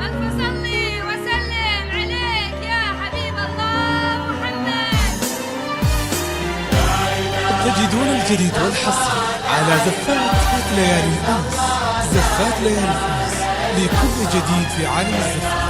ألف صلي وسلم عليك يا حبيب الله محمد. تجدون الجديد والحصري على زفات ليالي الأنس. زفات ليالي الأنس لكل جديد في عالم الزفات.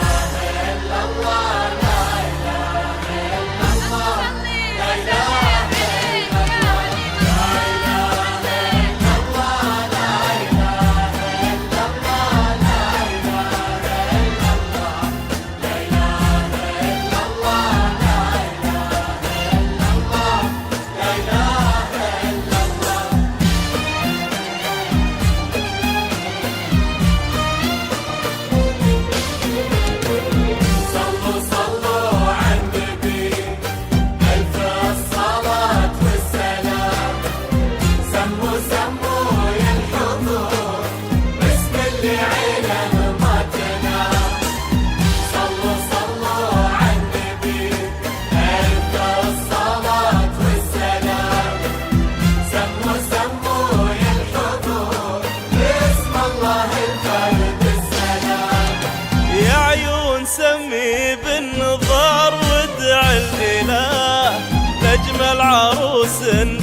سمي بالنظر وادعي الإله لأجمل عروس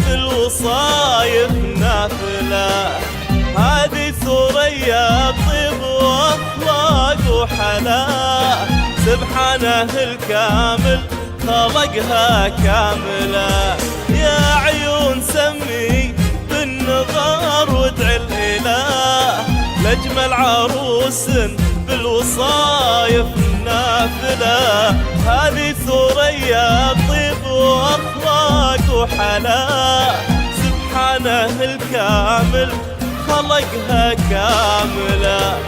بالوصايف نافلة. هذه ثريا طيب وأخلاق وحلا، سبحانه الكامل خلقها كاملة. يا عيون سمي بالنظر وادعي الإله لأجمل عروس بالوصايف نافلة. هذه ثريا طيب وأخلاق وحلا، سبحانه الكامل خلقها كاملة.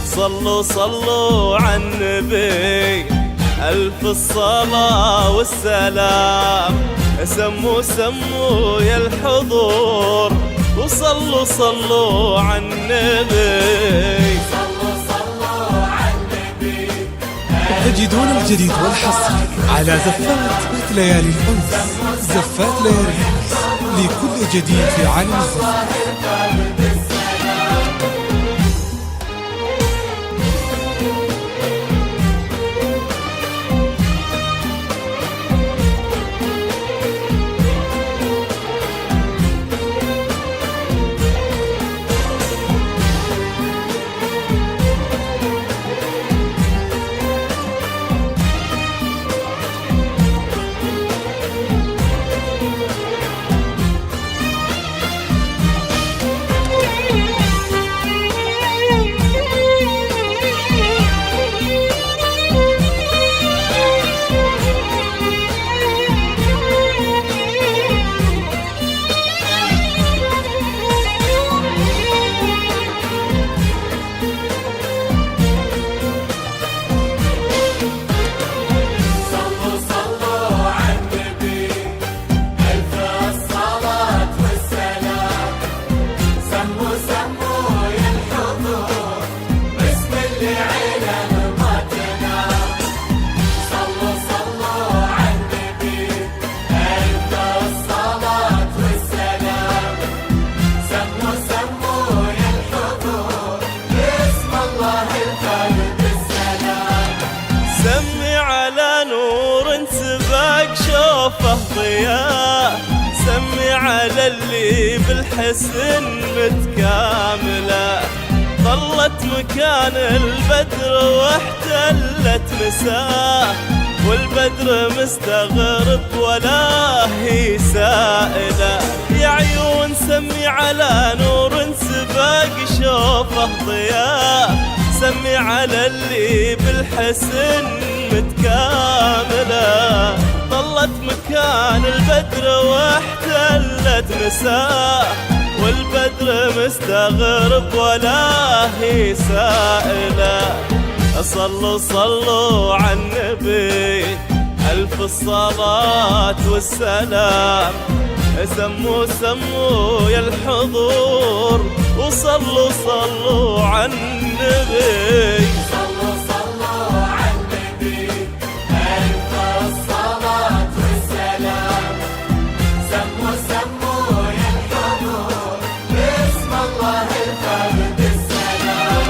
صلوا صلوا على النبي ألف الصلاة والسلام. سموا سموا يا الحضور وصلوا صلوا على النبي. تجدون الجديد والحصري على زفات ليالي الأنس. زفات ليالي الأنس لكل جديد في عالم الزفات. سمي على نور سباق شوفه ضياء، سمي على اللي بالحسن متكاملة. ظلت مكان البدر واحتلت مساه، والبدر مستغرب ولا هي سائلة. يا عيون سمي على نور سباق شوفه ضياء، سمي على اللي بالحسن متكاملة. ظلت مكان البدر واحتلت مساه، والبدر مستغرب ولا هي سائلة. صلوا صلوا على النبي ألف الصلاة والسلام. سموا سموا يا الحضور وصلوا صلوا على النبي. صلوا صلوا على النبي ألف الصلاة والسلام. سموا سموا يا الحضور باسم الله الفرد السلام.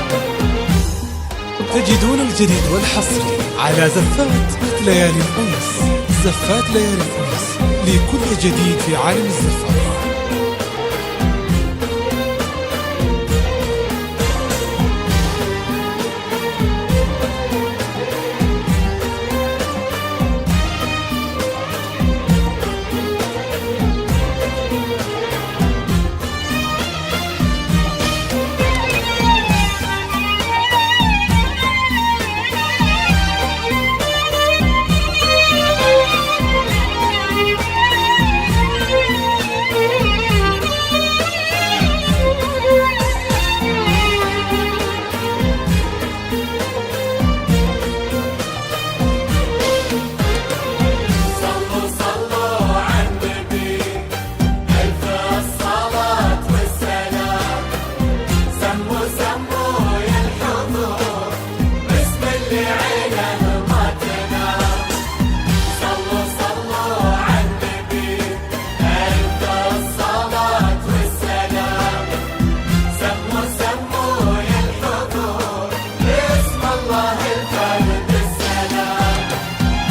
تجدون الجديد والحصري على زفات ليالي الأنس. زفات ليالي الأنس لكل جديد في عالم الزفات.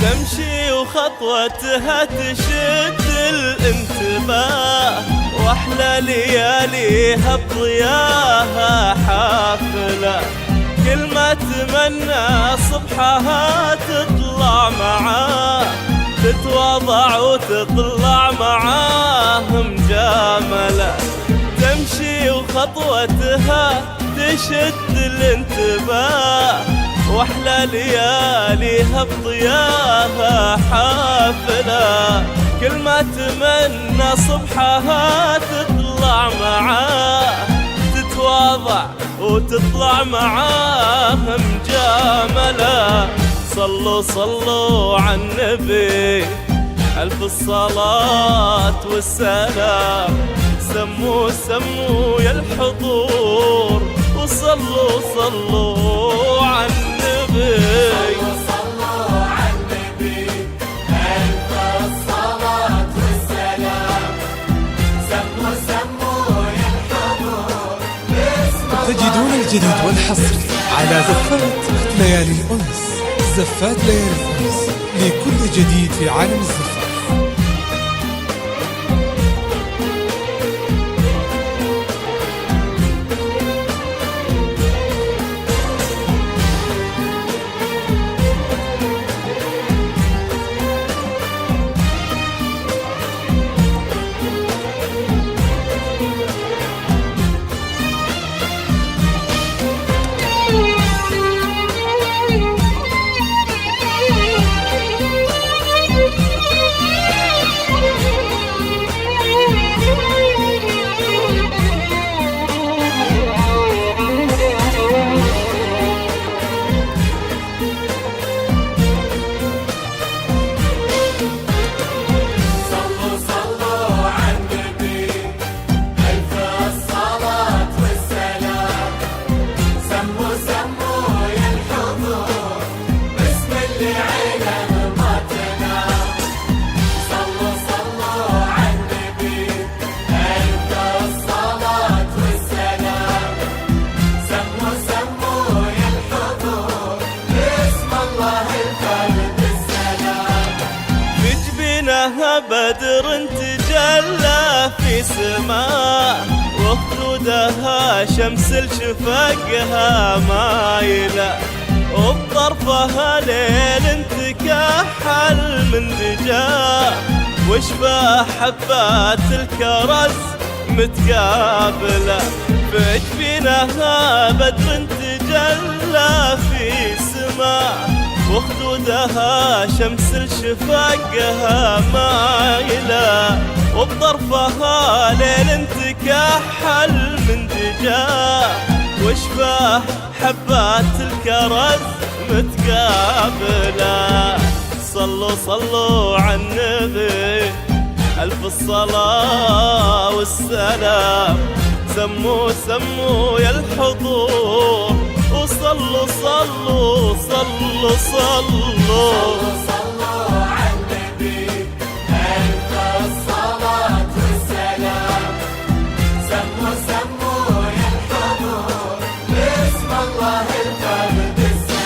تمشي وخطوتها تشد الانتباه، واحلى لياليها بضياها حافلة. كل ما تمنى صبحها تطلع معاه، تتواضع وتطلع معاه مجاملة. تمشي وخطوتها تشد الانتباه، واحلى لياليها بضياها حافلة. كل ما تمنى صبحها تطلع معاه، تتواضع وتطلع معاه مجاملة. صلوا صلوا على النبي ألف الصلاة والسلام. سموا سموا يا الحضور، وصلوا صلوا على النبي. صلوا على النبي ألف الصلاة والسلام. سموا سموا يا الحضور باسم الله. تجدون الجديد والحصري على زفات ليالي الأنس. زفات ليالي الأنس لكل جديد في عالم الزفات. بدر تجلى في سماء، وخدودها شمس لشفقها مايلة، وبطرفها ليل تكحل من دجاه، وشبه حبات الكرز متقابلة. في جبينها بدر تجلى في سماء، وخدودها شمس لشفقها مايلة، وبطرفها ليل تكحل من دجاه، وشبه حبات الكرز متقابلة. صلوا صلوا على النبي ألف الصلاة والسلام. سموا سموا يا الحضور، وصلوا صلوا صلوا صلوا. صلوا على النبي ألف الصلاة والسلام. سموا سموا يا الحضور باسم الله الفرد السلام.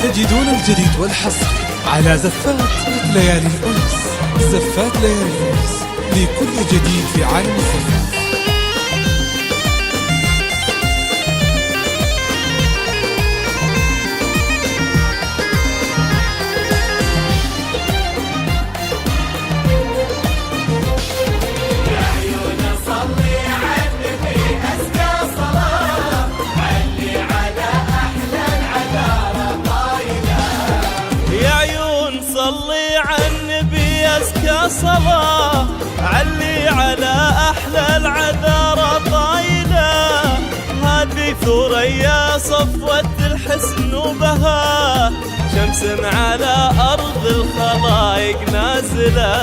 تجدون الجديد والحصري على زفات ليالي الأنس. زفات ليالي الأنس لكل جديد في عالم الزفات. صلي على النبي أزكى صلاة، علي على أحلى العذارى طايلة. هذه ثريا صفوة الحسن وبهاء، شمس على أرض الخلايق نازلة.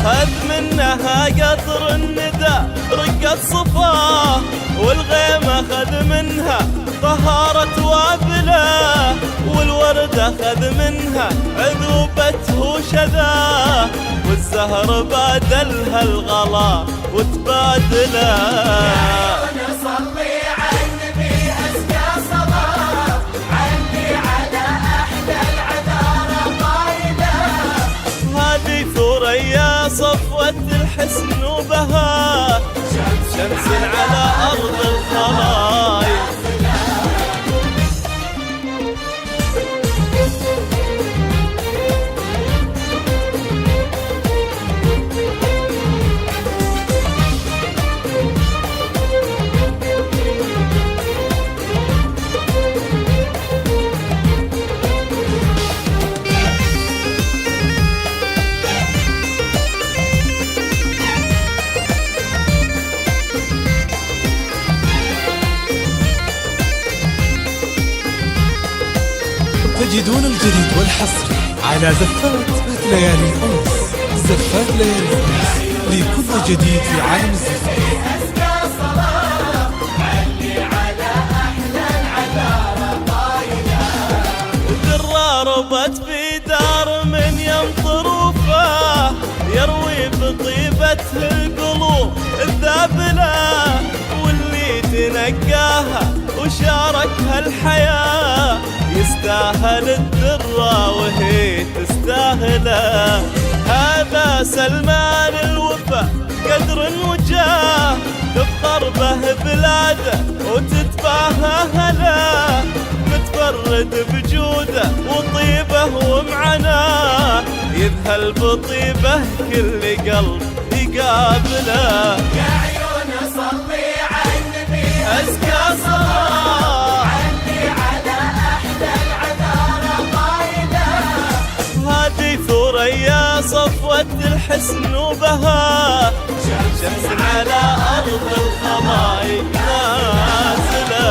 هذ منها قطر الندى رقت صفاه، والغيم أخذ منها طهارة وابله، والورد أخذ منها عذوبته شذاه، والزهر بادلها الغلا وتبادله. صلي على النبي أزكى صلاة، علي على أحلى العذارى طايلة. هذه ثريا صفوة الحسن وبهاء، شمس على أرض الخلايق. تجدون الجديد والحصري على زفات ليالي الأنس. زفات ليالي الأنس لكل جديد في عالم الزفات. أزكى صلاة، علي على أحلى العذارى طايلة. درة ربت في دار من يمطر وفاه، يروي بطيبته القلوب الذابلة، واللي تنقاها وشاركها الحياة يستاهل الدرة وهي تستاهله. هذا سلمان الوفا قدر وجاه، تفخر به بلاده وتتباهى هلا، متفرد بجوده وطيبه ومعناه، يذهل بطيبه كل قلب يقابله. يا عيون صلي على النبي أزكى صلاة، علي على أحلى العذارى طايلة. هذه ثريا صفوة الحسن وبهاء، شمس على أرض الخلايق نازلة.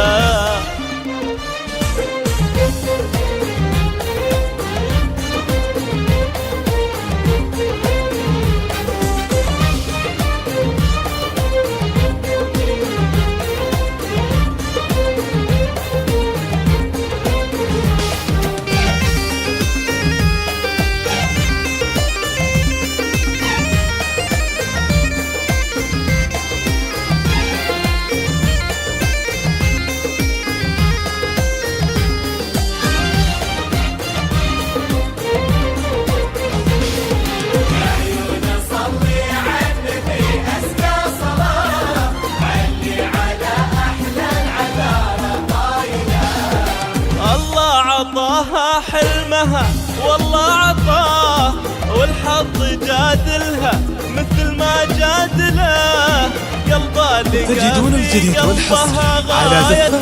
عطاها حلمها والله عطاه، والحظ جادلها مثل ما جادله. قلبها اللي تجدون الجديد والحصري على زفات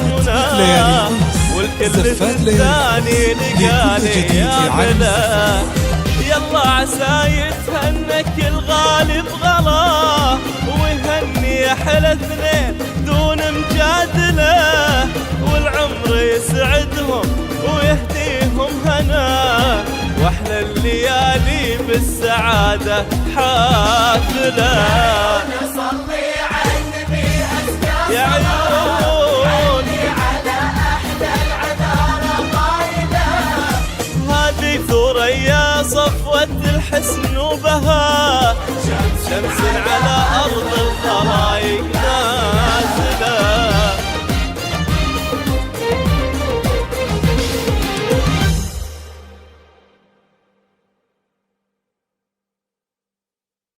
ليالي الأنس. والكل زفات ليالي الثاني لكل جديد في عالم يعمله. يلا عسى يتهنك الغالب غلاه، ويهني احلى اثنين دون مجادله، والعمر يسعدهم ويهديهم هنا، واحلى الليالي بالسعادة حافلة. صلي على النبي أزكى يا عيون على أحلى العذارى طايلة. هذه ثريا صفوة الحسن وبهاء،